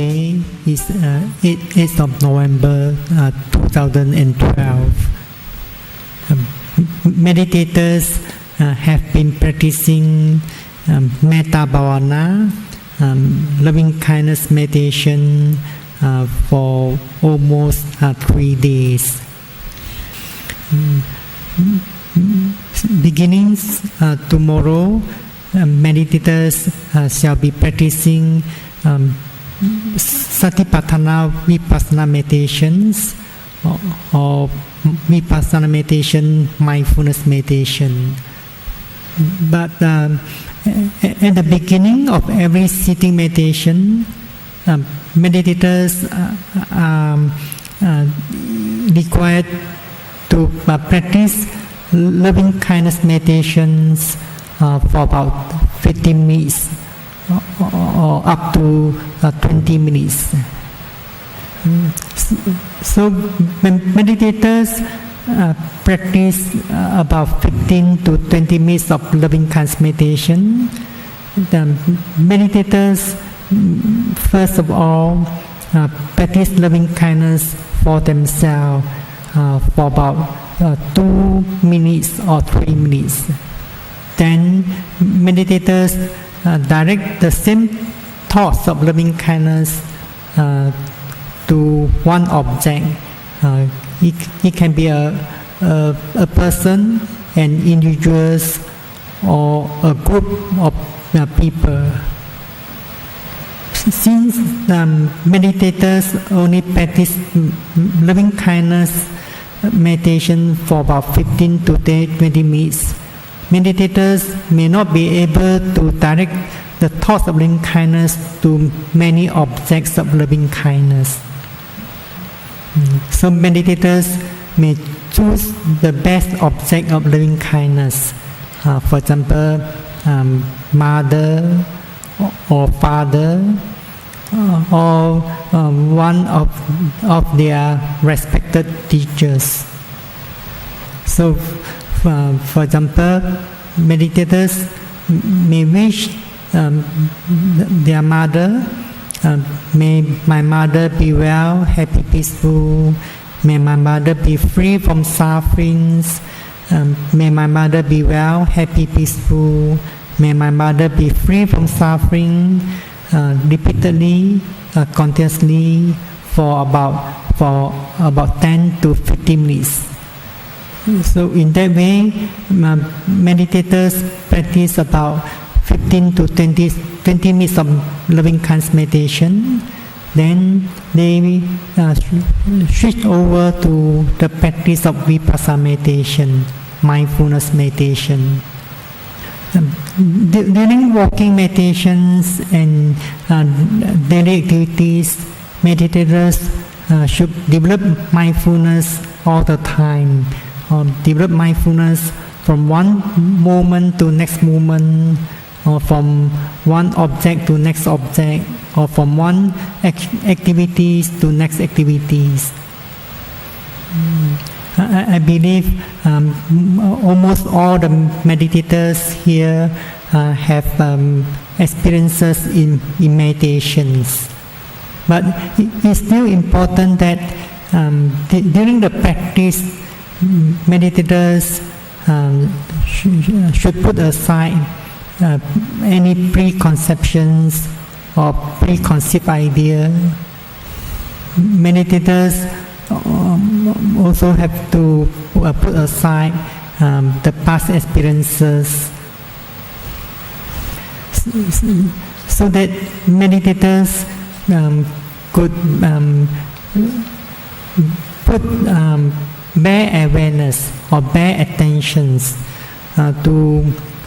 Today is 8th of November 2012. Meditators have been practicing Metta Bhavana, loving kindness meditation for almost 3 days. Beginnings tomorrow, meditators shall be practicing Satipatthana Vipassana meditations or Vipassana meditation, mindfulness meditation. But at the beginning of every sitting meditation, meditators are required to practice loving kindness meditations for about 15 minutes or up to 20 minutes. So meditators practice about 15 to 20 minutes of loving kindness meditation. The meditators first of all practice loving kindness for themselves for about 2 minutes or 3 minutes. Then meditators direct the same thoughts of loving kindness to one object. It can be a person, an individual, or a group of people. Since meditators only practice loving kindness meditation for about 15 to 20 minutes, meditators may not be able to direct the thoughts of loving kindness to many objects of loving kindness. So meditators may choose the best object of loving kindness. For example, mother or father or one of their respected teachers. So for example, meditators may wish their mother, may my mother be well, happy, peaceful, may my mother be free from sufferings, may my mother be well, happy, peaceful, may my mother be free from suffering, repeatedly, continuously for about 10 to 15 minutes. So in that way, meditators practice about 15 to 20 minutes of loving kindness meditation. Then they switch over to the practice of Vipassana meditation, mindfulness meditation. During walking meditations and daily activities, meditators should develop mindfulness all the time. Develop mindfulness from one moment to next moment, or from one object to next object, or from one activities to next activities. I believe almost all the meditators here have experiences in meditations. But it's still important that during the practice, meditators should put aside any preconceptions or preconceived idea. Meditators also have to put aside the past experiences, so that meditators could put bare awareness or bare attentions to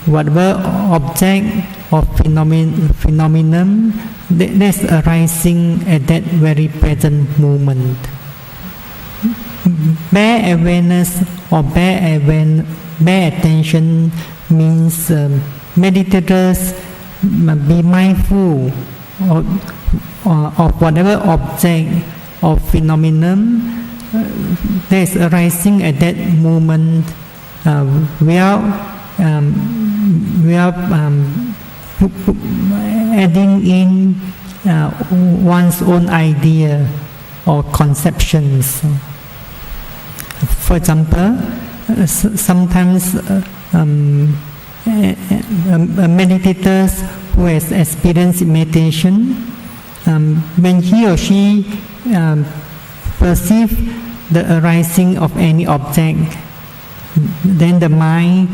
whatever object or phenomenon that's arising at that very present moment. Bare awareness or bare attention means meditators be mindful of whatever object or phenomenon that's arising at that moment without adding in one's own idea or conceptions. For example, sometimes meditators who has experienced meditation, when he or she perceive the arising of any object, then the mind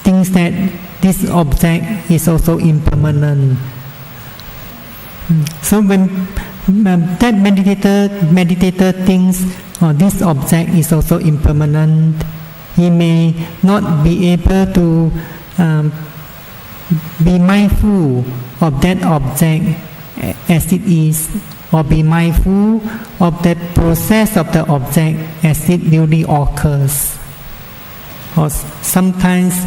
thinks that this object is also impermanent. So when that meditator thinks this object is also impermanent, he may not be able to be mindful of that object as it is, or be mindful of that process of the object as it really occurs. Or sometimes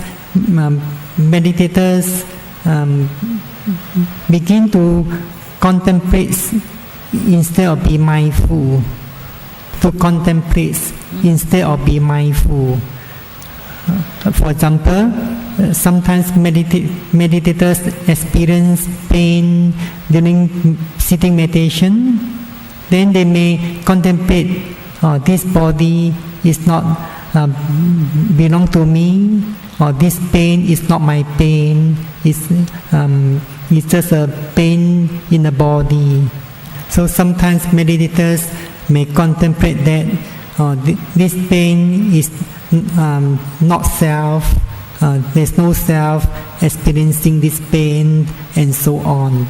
meditators begin to contemplate instead of be mindful. To contemplate instead of be mindful. For example, sometimes meditators experience pain during sitting meditation. Then they may contemplate, this body is not belong to me, or this pain is not my pain. It's just a pain in the body. So sometimes meditators may contemplate that this pain is not self, there's no self experiencing this pain, and so on.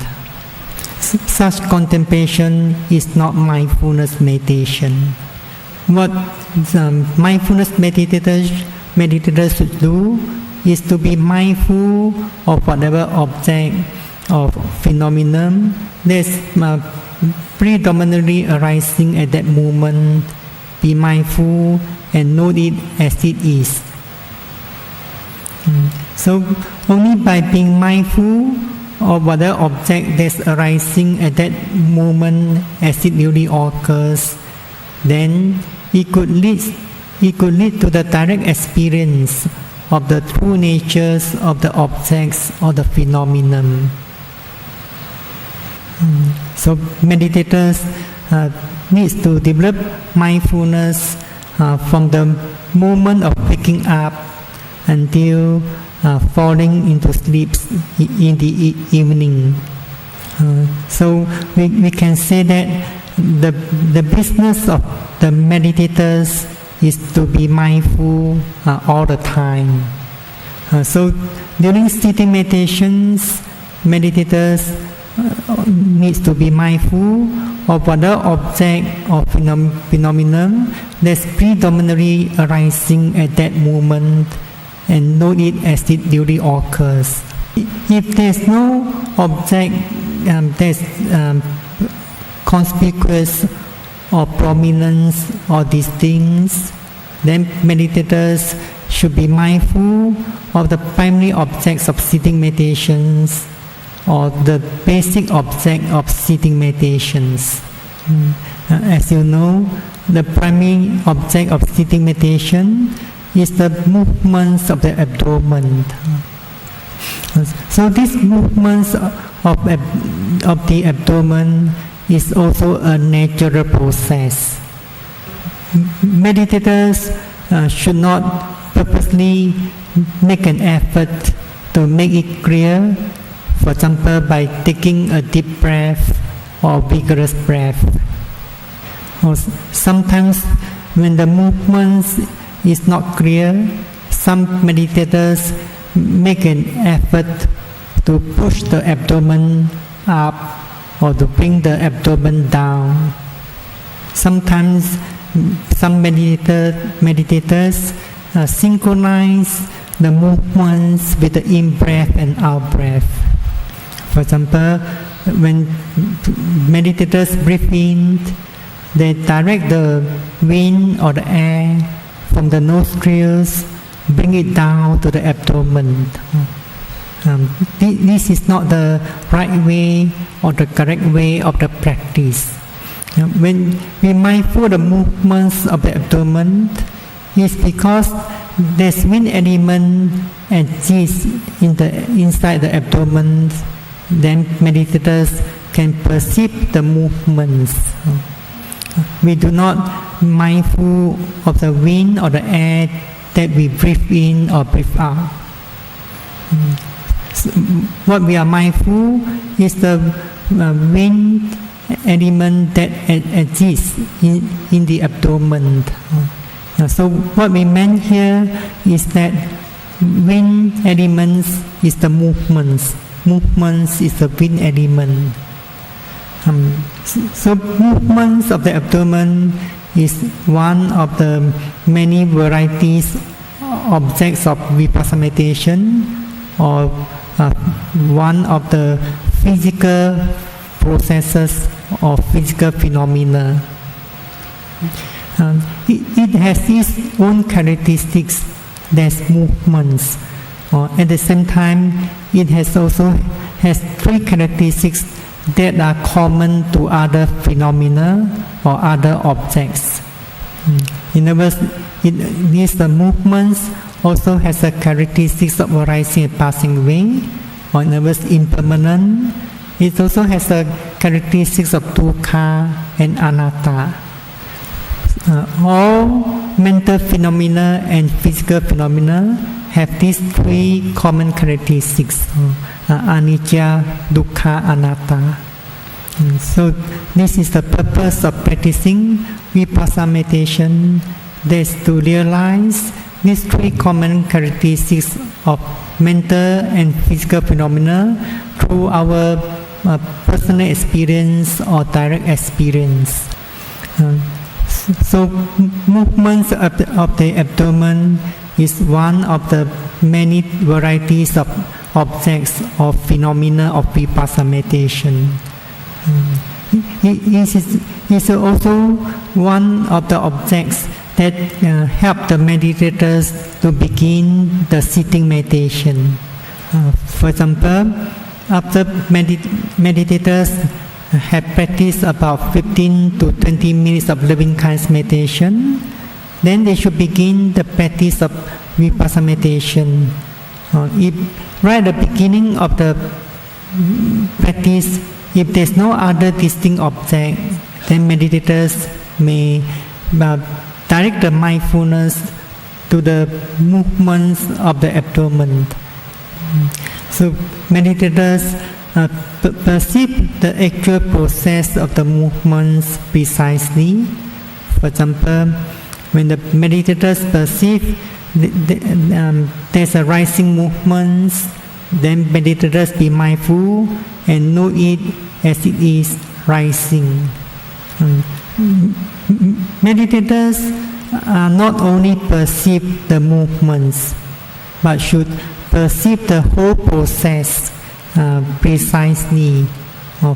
Such contemplation is not mindfulness meditation. What mindfulness meditators should do is to be mindful of whatever object or phenomenon that's predominantly arising at that moment. Be mindful and note it as it is. So only by being mindful of whatever object that's arising at that moment as it really occurs, then it could lead to the direct experience of the true natures of the objects or the phenomenon. So meditators needs to develop mindfulness from the moment of waking up until falling into sleep in the evening. So we can say that the business of the meditators is to be mindful all the time. So during sitting meditations, meditators needs to be mindful of whatever object or phenomenon that's predominantly arising at that moment, and note it as it duly occurs. If there's no object that's conspicuous or prominent or distinct, then meditators should be mindful of the primary objects of sitting meditations or the basic object of sitting meditations. As you know, the primary object of sitting meditation is the movements of the abdomen. So these movements of the abdomen is also a natural process. Meditators should not purposely make an effort to make it clear, for example by taking a deep breath or vigorous breath. Or sometimes when the movements is not clear, some meditators make an effort to push the abdomen up or to bring the abdomen down. Sometimes some meditators synchronize the movements with the in-breath and out-breath. For example, when meditators breathe in, they direct the wind or the air from the nostrils, bring it down to the abdomen. This is not the right way or the correct way of the practice. When we mindful of the movements of the abdomen, it's because there's wind element exists inside the abdomen. Then meditators can perceive the movements. We do not mindful of the wind or the air that we breathe in or breathe out. So what we are mindful is the wind element that exists in the abdomen. So what we meant here is that wind elements is the movements. Movements is the wind element. So movements of the abdomen is one of the many varieties objects of vipassana meditation, or one of the physical processes or physical phenomena. It has its own characteristics, that's movements. At the same time, it also has three characteristics that are common to other phenomena or other objects. In other words, the movements also has the characteristics of arising and passing away, or in other words, impermanent. It also has the characteristics of dukkha and anatta. All mental phenomena and physical phenomena have these three common characteristics: anicca, dukkha, anatta. So this is the purpose of practicing vipassana meditation, that's to realize these three common characteristics of mental and physical phenomena through our personal experience or direct experience. So movements of the abdomen is one of the many varieties of objects or phenomena of vipassana meditation. It is also one of the objects that help the meditators to begin the sitting meditation. For example, after meditators have practiced about 15 to 20 minutes of loving kindness meditation, then they should begin the practice of vipassana meditation. If right at the beginning of the practice, if there's no other distinct object, then meditators may direct the mindfulness to the movements of the abdomen. So meditators perceive the actual process of the movements precisely. For example, when the meditators perceive there's a rising movements, then meditators be mindful and know it as it is rising. Meditators not only perceive the movements, but should perceive the whole process precisely,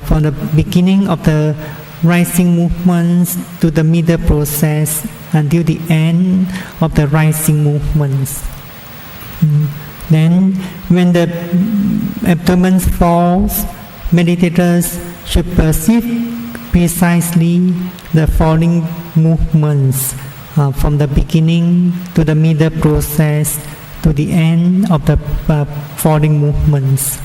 from the beginning of the rising movements to the middle process until the end of the rising movements. Then when the abdomen falls, meditators should perceive precisely the falling movements from the beginning to the middle process to the end of the falling movements.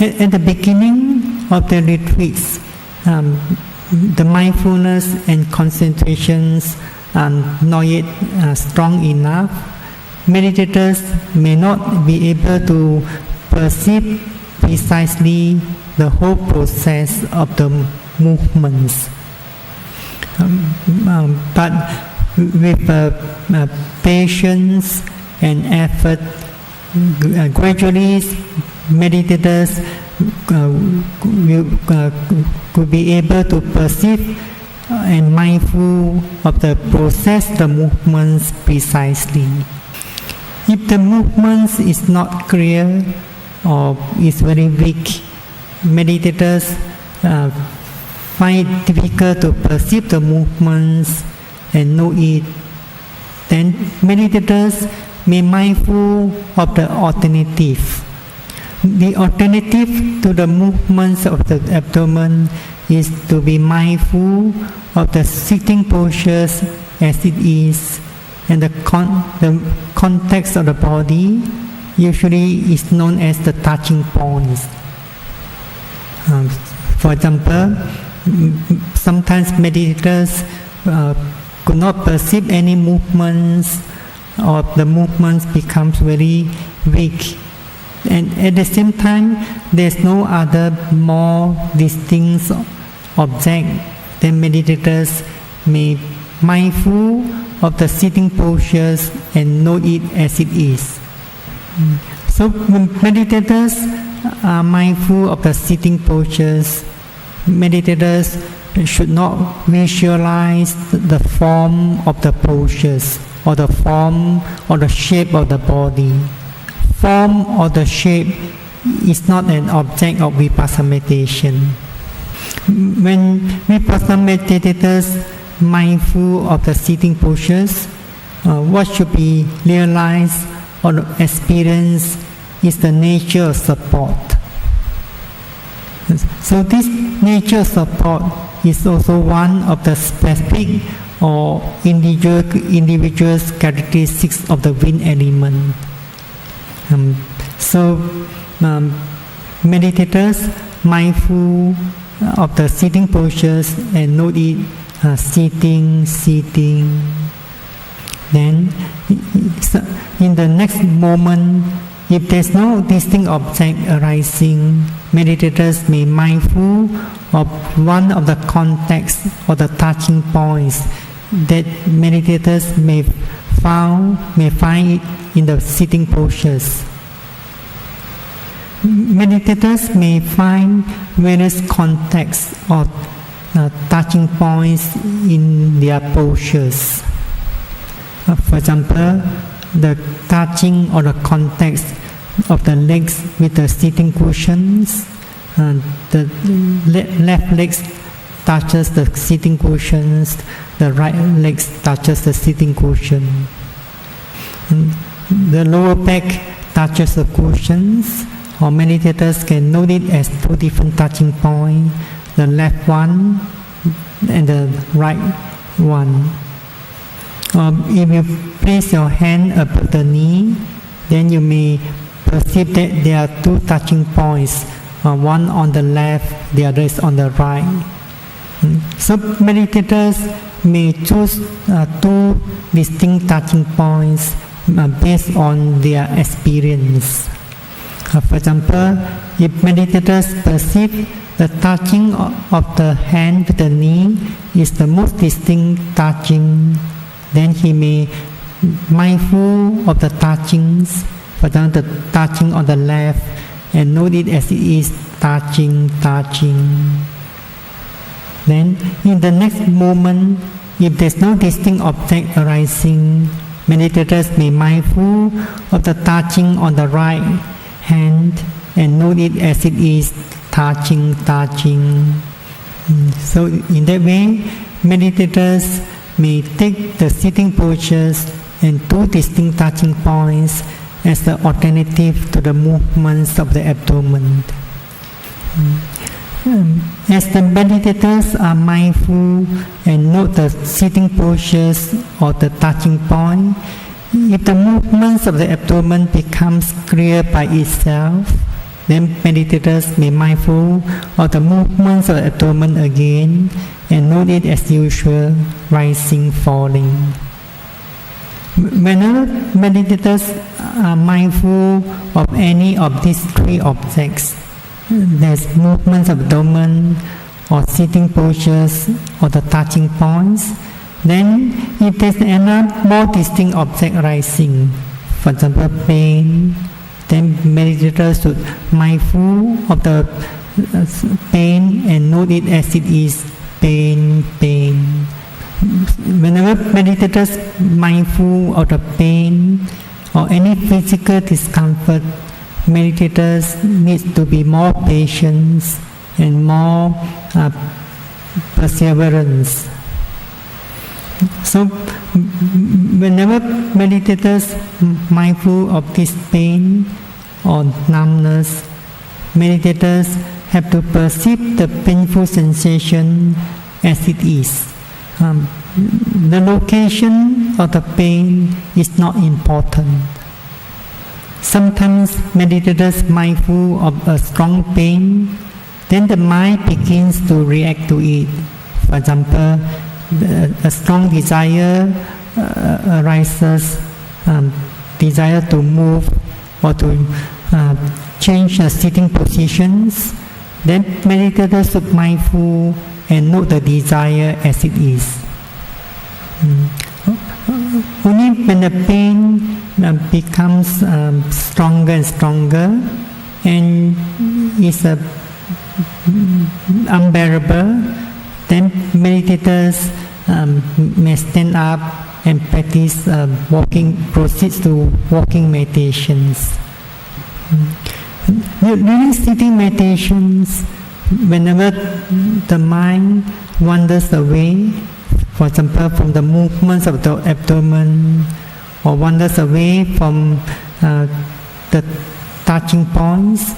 At the beginning of the retreats, the mindfulness and concentrations are not yet strong enough. Meditators may not be able to perceive precisely the whole process of the movements. But with patience and effort, gradually meditators could be able to perceive and mindful of the process, the movements precisely. If the movements is not clear or is very weak, meditators find it difficult to perceive the movements and know it. Then meditators may mindful of the alternative. The alternative to the movements of the abdomen is to be mindful of the sitting postures as it is, and the context of the body usually is known as the touching points. For example, sometimes meditators could not perceive any movements, or the movements becomes very weak. And at the same time, there's no other more distinct object. Then meditators may mindful of the sitting postures and note it as it is. So when meditators are mindful of the sitting postures, meditators should not visualize the form of the postures or the form or the shape of the body. Form or the shape is not an object of vipassana meditation. When vipassana meditators mindful of the sitting postures, what should be realized or experienced is the nature of support. So this nature of support is also one of the specific or individual characteristics of the wind element. Meditators mindful of the sitting postures and note it sitting. Then in the next moment, if there's no distinct object arising, meditators may mindful of one of the contexts or the touching points that meditators may find in the sitting postures. Meditators may find various contexts or touching points in their postures. For example, the touching or the contact of the legs with the sitting cushions, the left leg touches the sitting cushions, the right leg touches the sitting cushion. The lower back touches the cushions, or meditators can note it as two different touching points, the left one and the right one. If you place your hand above the knee, then you may perceive that there are two touching points, one on the left, the other is on the right. So meditators may choose two distinct touching points based on their experience. For example, if meditators perceive the touching of the hand with the knee is the most distinct touching, then he may mindful of the touchings, for example, the touching on the left, and note it as it is touching. Then, in the next moment, if there's no distinct object arising, meditators may mindful of the touching on the right hand and note it as it is touching. So, in that way, meditators may take the sitting postures and two distinct touching points as the alternative to the movements of the abdomen. As the meditators are mindful and note the sitting postures or the touching point, if the movements of the abdomen becomes clear by itself, then meditators may mindful of the movements of the abdomen again and note it as usual, rising, falling. Whenever meditators are mindful of any of these three objects, there's movements of abdomen or sitting postures or the touching points, then if there's another more distinct object arising, for example pain, then meditators should mindful of the pain and note it as it is pain. Whenever meditators mindful of the pain or any physical discomfort, meditators need to be more patient and more perseverance. So whenever meditators mindful of this pain or numbness, meditators have to perceive the painful sensation as it is. The location of the pain is not important. Sometimes meditators mindful of a strong pain, then the mind begins to react to it. For example, a strong desire arises, desire to move or to change the sitting positions. Then meditators should be mindful and note the desire as it is. Only when the pain becomes stronger and stronger and is unbearable, then meditators may stand up and practice proceeds to walking meditations. During sitting meditations, whenever the mind wanders away, for example, from the movements of the abdomen, or wanders away from the touching points,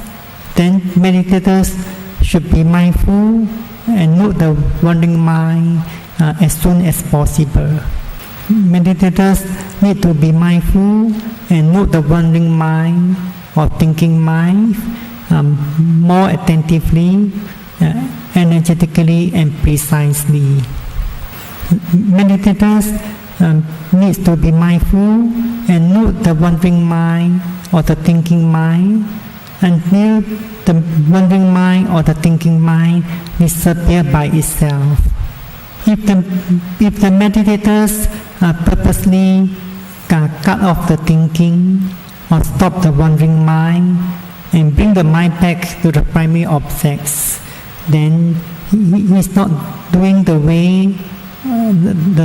then meditators should be mindful and note the wandering mind as soon as possible. Meditators need to be mindful and note the wandering mind or thinking mind more attentively, energetically and precisely. Meditators need to be mindful and note the wandering mind or the thinking mind until the wandering mind or the thinking mind disappears by itself. If the meditators purposely cut off the thinking or stop the wandering mind and bring the mind back to the primary objects, then he is not doing the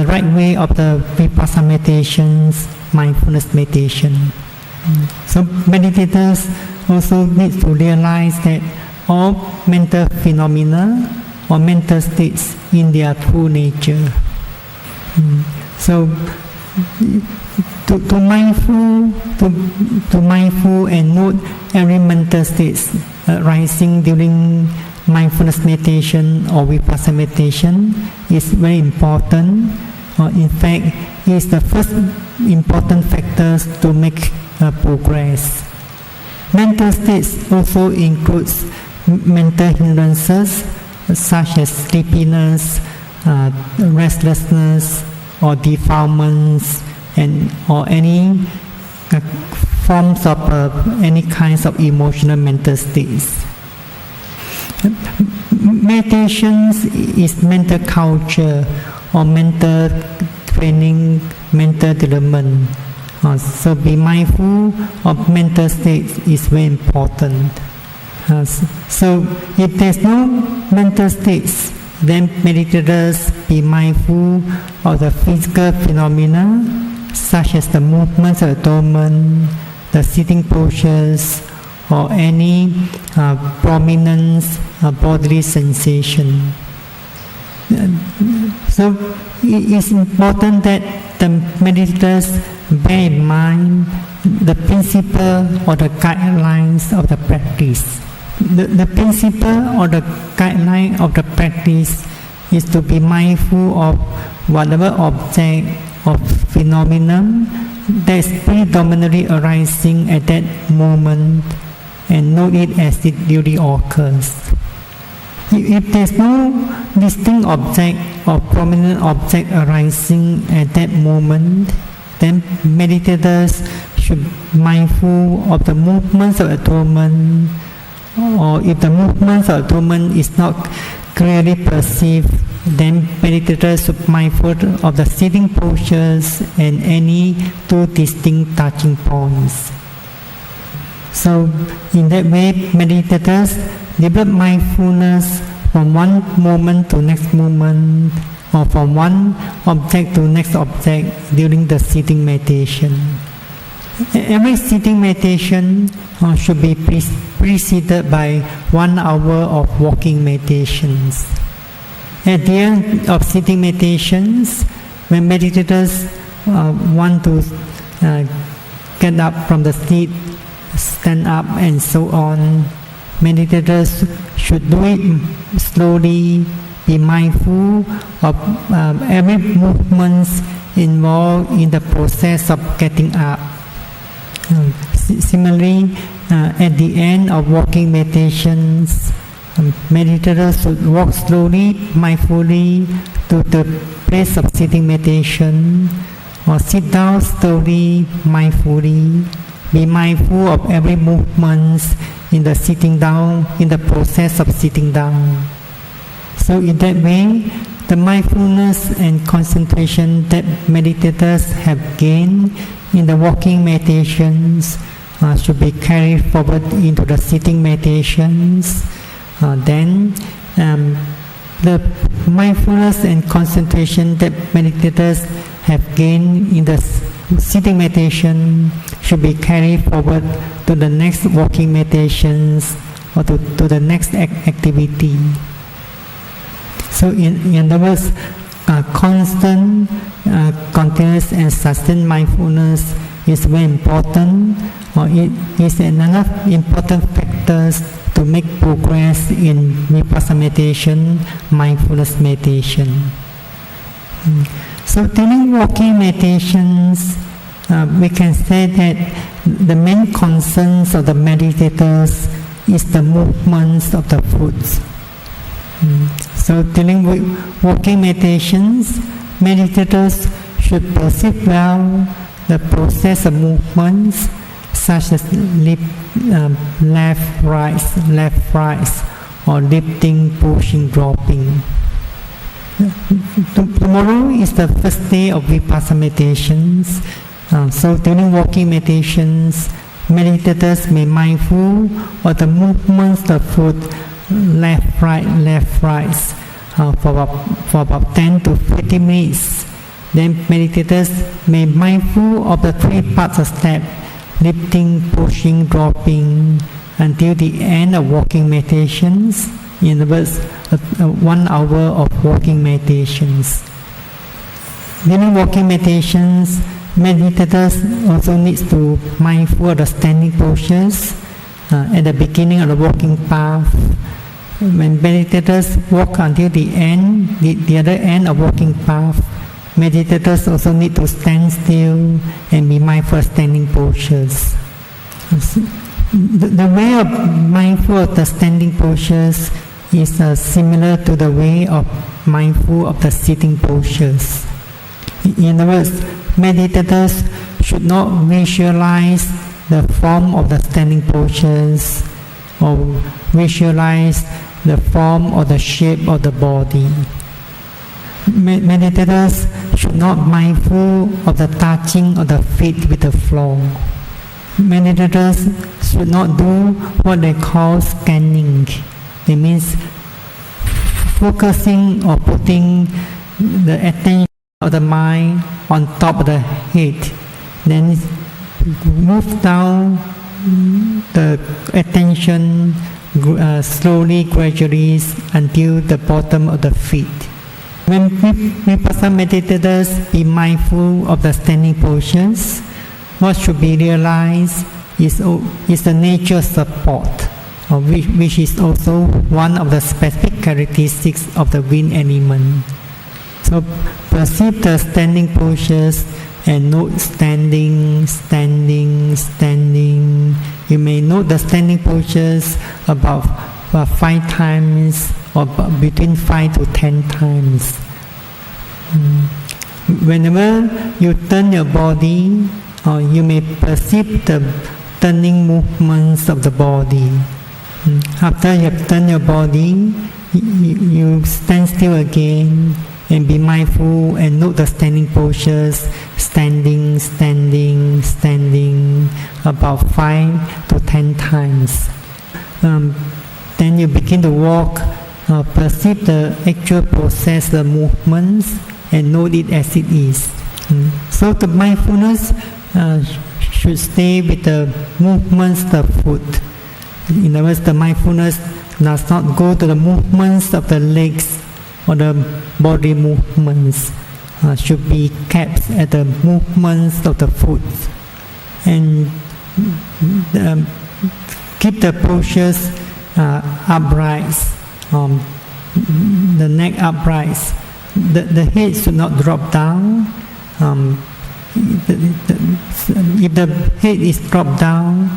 right way of the vipassana meditations, mindfulness meditation. So meditators also need to realize that all mental phenomena or mental states in their true nature. So to mindful and note every mental states arising during mindfulness meditation or vipassana meditation is very important. In fact, it is the first important factors to make progress. Mental states also includes mental hindrances such as sleepiness, restlessness, or defilements, or any forms of any kinds of emotional mental states. Meditation is mental culture or mental training, mental development. So be mindful of mental states is very important. So if there's no mental states, then meditators be mindful of the physical phenomena such as the movements of the abdomen, the sitting postures, or any prominent bodily sensation. So it is important that the meditators bear in mind the principle or the guidelines of the practice. The principle or the guideline of the practice is to be mindful of whatever object or phenomenon that is predominantly arising at that moment and note it as it duly occurs. If there is no distinct object or prominent object arising at that moment, then meditators should be mindful of the movements of the abdomen, or if the movements of the abdomen is not clearly perceived, then meditators should be mindful of the sitting postures and any two distinct touching points. So in that way, meditators develop mindfulness from one moment to next moment, or from one object to next object during the sitting meditation. Every sitting meditation should be preceded by 1 hour of walking meditations. At the end of sitting meditations, when meditators want to get up from the seat, stand up and so on, meditators should do it slowly, be mindful of every movement involved in the process of getting up. Similarly, at the end of walking meditations, Meditators should walk slowly, mindfully to the place of sitting meditation, or sit down slowly, mindfully. Be mindful of every movement in the sitting down, in the process of sitting down. So in that way, the mindfulness and concentration that meditators have gained in the walking meditations should be carried forward into the sitting meditations. Then the mindfulness and concentration that meditators have gained in the sitting meditation should be carried forward to the next walking meditations or to the next activity. So in other words, constant, continuous and sustained mindfulness is very important, or it is another important factors to make progress in vipassana meditation, mindfulness meditation. So during walking meditations, we can say that the main concerns of the meditators is the movements of the foot. So during walking meditations, meditators should perceive well the process of movements such as left, right, or lifting, pushing, dropping. Tomorrow is the first day of vipassana meditations. So during walking meditations, meditators may mindful of the movements of foot, left, right, for about 10 to 50 minutes. Then meditators may mindful of the 3 parts of step, lifting, pushing, dropping, until the end of walking meditations. In other words, 1 hour of walking meditations. During walking meditations, meditators also need to mindful of the standing postures at the beginning of the walking path. When meditators walk until the end, the other end of walking path, meditators also need to stand still and be mindful of standing postures. The way of mindful of the standing postures is similar to the way of mindful of the sitting postures. In other words, meditators should not visualize the form of the standing postures or visualize the form or the shape of the body. Meditators should not mindful of the touching of the feet with the floor. Meditators should not do what they call scanning. It means focusing or putting the attention of the mind on top of the head. Then move down the attention slowly, gradually until the bottom of the feet. When vipassana meditators be mindful of the standing postures, what should be realized is the nature support, which is also one of the specific characteristics of the wind element. So perceive the standing postures and note standing. You may note the standing postures about 5 times or between 5 to 10 times. Whenever you turn your body, you may perceive the turning movements of the body. After you have turned your body, you stand still again and be mindful and note the standing postures, standing about 5 to 10 times. Then you begin to walk, perceive the actual process, the movements, and note it as it is. So the mindfulness should stay with the movements of the foot. In other words, the mindfulness does not go to the movements of the legs or the body movements. Should be kept at the movements of the foot. And keep the postures upright, the neck upright. The head should not drop down. If the head is dropped down,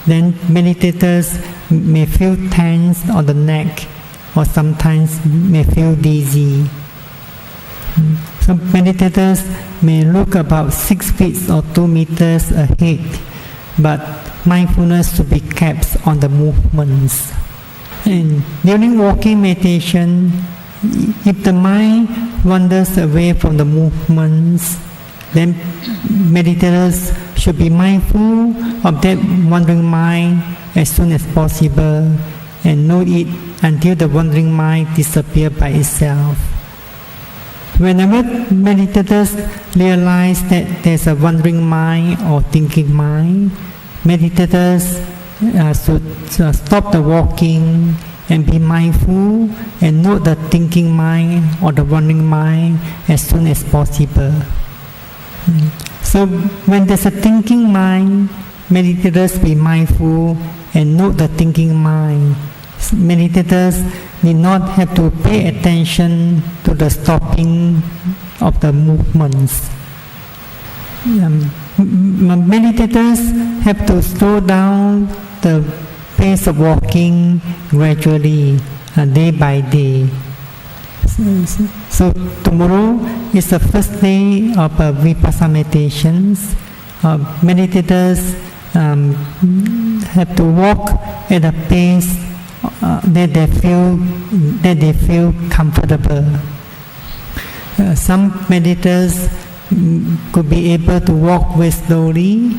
then meditators may feel tense on the neck or sometimes may feel dizzy. Some meditators may look about 6 feet or 2 meters ahead, but mindfulness should be kept on the movements. And during walking meditation, if the mind wanders away from the movements, then meditators should be mindful of that wandering mind as soon as possible and note it until the wandering mind disappears by itself. Whenever meditators realize that there's a wandering mind or thinking mind, meditators should stop the walking and be mindful and note the thinking mind or the wandering mind as soon as possible. So when there's a thinking mind, meditators be mindful and note the thinking mind. Meditators need not have to pay attention to the stopping of the movements. Meditators have to slow down the pace of walking gradually, day by day. So tomorrow is the first day of Vipassana meditations. Meditators have to walk at a pace that they feel comfortable. Some meditators could be able to walk very slowly.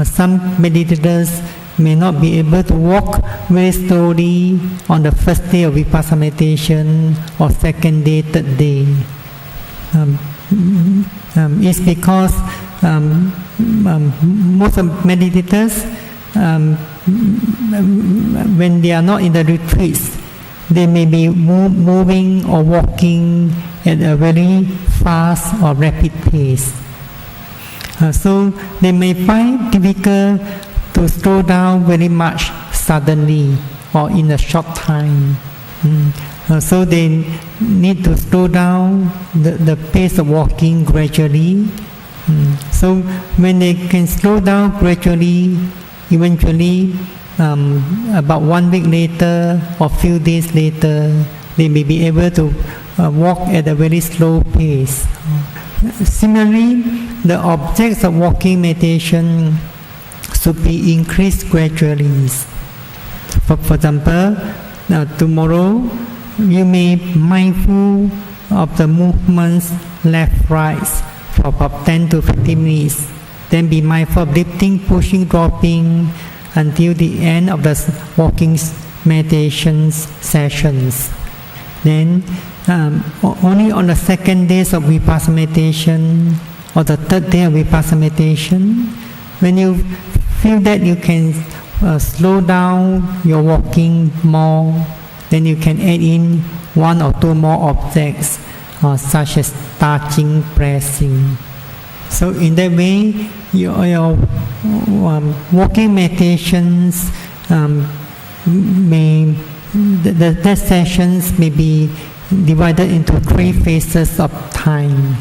Some meditators may not be able to walk very slowly on the first day of Vipassana meditation or second day, third day. It's because most of meditators, when they are not in the retreats, they may be moving or walking at a very fast or rapid pace. So they may find difficult to slow down very much suddenly or in a short time. So they need to slow down the pace of walking gradually. So when they can slow down gradually, eventually about 1 week later or few days later, they may be able to walk at a very slow pace. Similarly, the objects of walking meditation should be increased gradually. For example, tomorrow you may be mindful of the movements left, right for about 10 to 15 minutes. Then be mindful of lifting, pushing, dropping until the end of the walking meditation sessions. Then only on the second days of Vipassana meditation or the third day of Vipassana meditation, when you feel that you can slow down your walking more, then you can add in 1 or 2 more objects such as touching, pressing. So in that way, your walking meditations the sessions may be divided into 3 phases of time.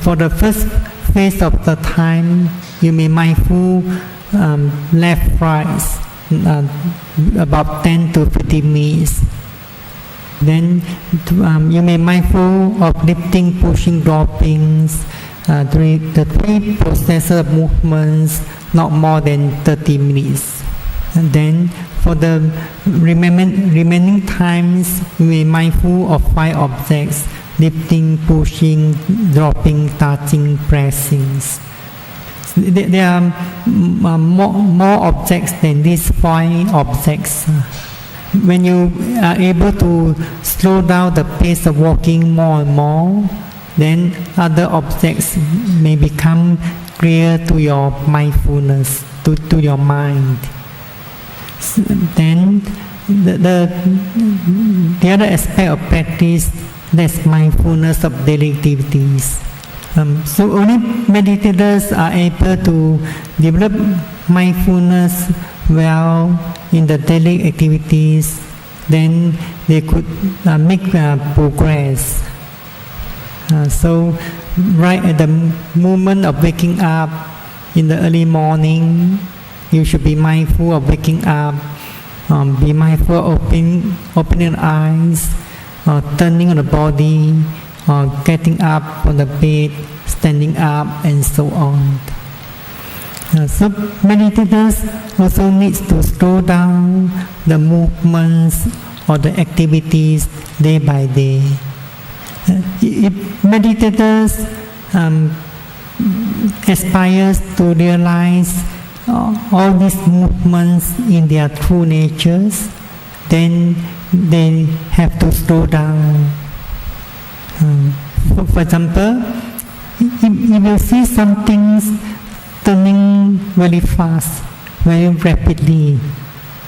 For the first phase of the time, you may mindful left, right about 10 to 15 minutes. Then you may mindful of lifting, pushing, droppings, the 3 processes of movements, not more than 30 minutes. And then for the remaining times, you may mindful of 5 objects: lifting, pushing, dropping, touching, pressing. There are more objects than these 5 objects. When you are able to slow down the pace of walking more and more, then other objects may become clear to your mindfulness, to your mind. Then the other aspect of practice, that's mindfulness of daily activities. So only meditators are able to develop mindfulness well in the daily activities, then they could make progress. So right at the moment of waking up in the early morning, you should be mindful of waking up Be mindful opening eyes, turning on the body, getting up on the bed, standing up, and so on. So meditators also need to slow down the movements or the activities day by day. If meditators aspires to realize all these movements in their true natures, then they have to slow down. For example, if you see some things turning very fast, very rapidly,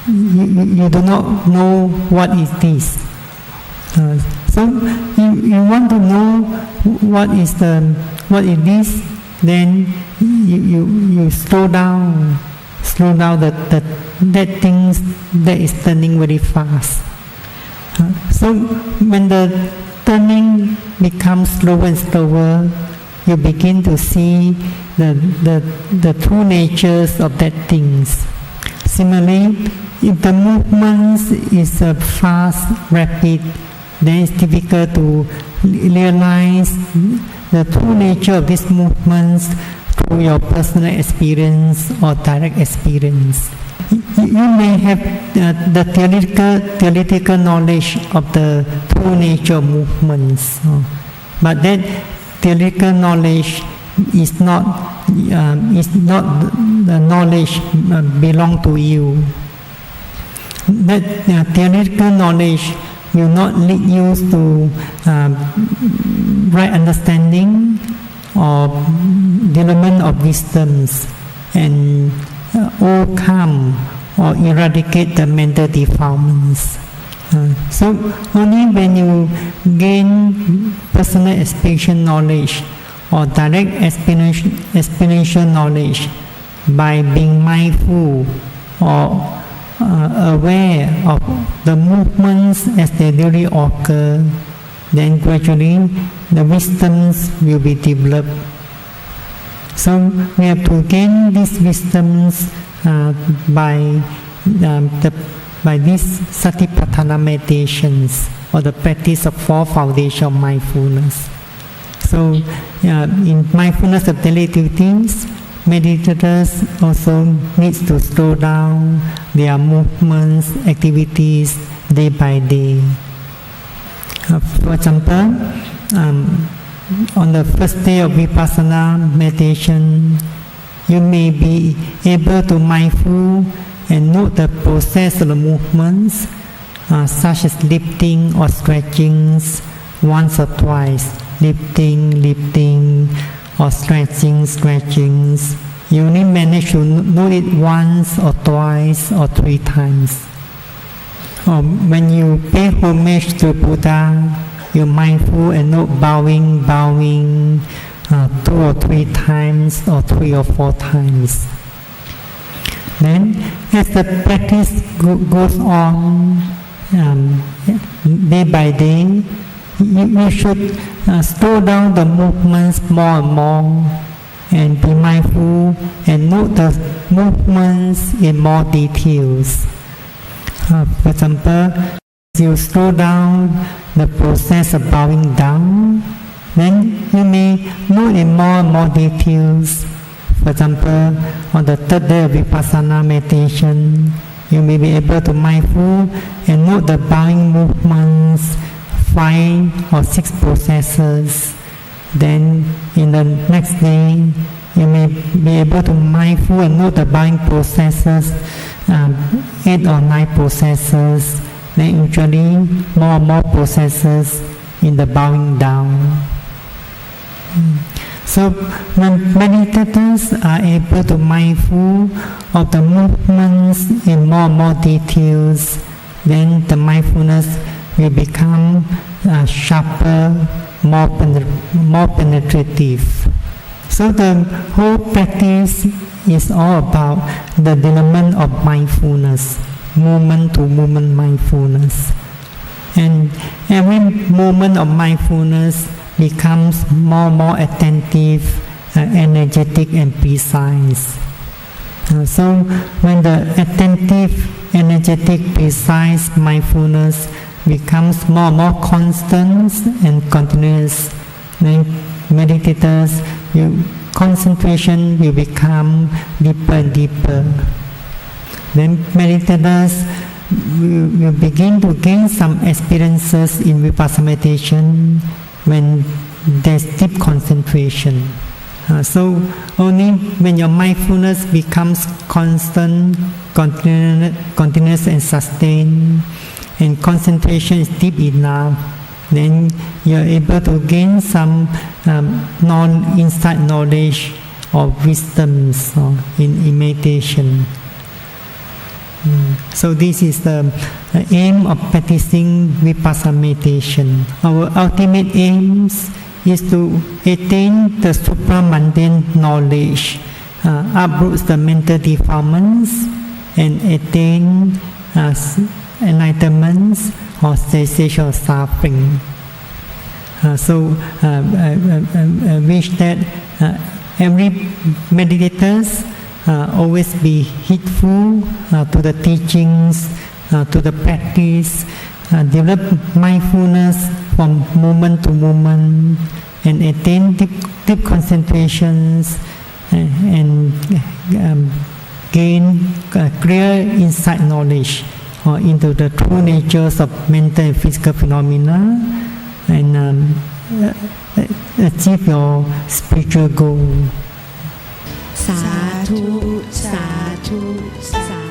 you do not know what is this. So you want to know what is this, then you slow down that things that is turning very fast. So when the turning becomes slower and slower, you begin to see the true natures of that things. Similarly, if the movements is fast, rapid, then it's difficult to realize the true nature of these movements through your personal experience or direct experience. You may have the theoretical knowledge of the true nature of movements, but that theoretical knowledge is not the knowledge belong to you. That theoretical knowledge will not lead you to right understanding or development of wisdoms and overcome or eradicate the mental defilements. So only when you gain personal experiential knowledge or direct experiential knowledge by being mindful or aware of the movements as they really occur, then gradually the wisdoms will be developed. So we have to gain these wisdoms by these satipatthana meditations or the practice of four foundations of mindfulness. So in mindfulness of daily activities, meditators also need to slow down their movements, activities day by day. For example, on the first day of vipassana meditation, you may be able to mindful and note the process of the movements, such as lifting or stretching once or twice, lifting or stretching. You only manage to note it once or twice or 3 times. Or when you pay homage to Buddha, you're mindful and note bowing 2 or 3 times or 3 or 4 times. Then, as the practice goes on day by day, you should slow down the movements more and more and be mindful and note the movements in more details. For example, you slow down the process of bowing down, then you may note in more and more details. For example, on the 3rd day of vipassana meditation, you may be able to mindful and note the bowing movements, 5 or 6 processes. Then in the next day, you may be able to mindful and note the bowing processes, 8 or 9 processes. Then usually more and more processes in the bowing down. So when meditators are able to mindful of the movements in more and more details, then the mindfulness will become sharper, more penetrative. So the whole practice is all about the development of mindfulness, moment to moment mindfulness. And every moment of mindfulness becomes more attentive, energetic and precise. So when the attentive energetic, precise mindfulness becomes more and more constant and continuous. Then meditators, your concentration will become deeper and deeper. Then meditators will begin to gain some experiences in vipassana meditation when there's deep concentration. So only when your mindfulness becomes constant, continuous and sustained, and concentration is deep enough, then you're able to gain some non-insight knowledge or wisdoms in meditation. So this is the aim of practicing vipassana meditation. Our ultimate aims is to attain the supramundane knowledge, uproot the mental defilements, and attain enlightenment or cessation of suffering. So I wish that every meditators always be heedful to the teachings, to the practice, develop mindfulness from moment to moment, and attain deep concentrations and gain clear insight knowledge into the true natures of mental and physical phenomena, and achieve your spiritual goal. สาธุ สาธุ สาธุ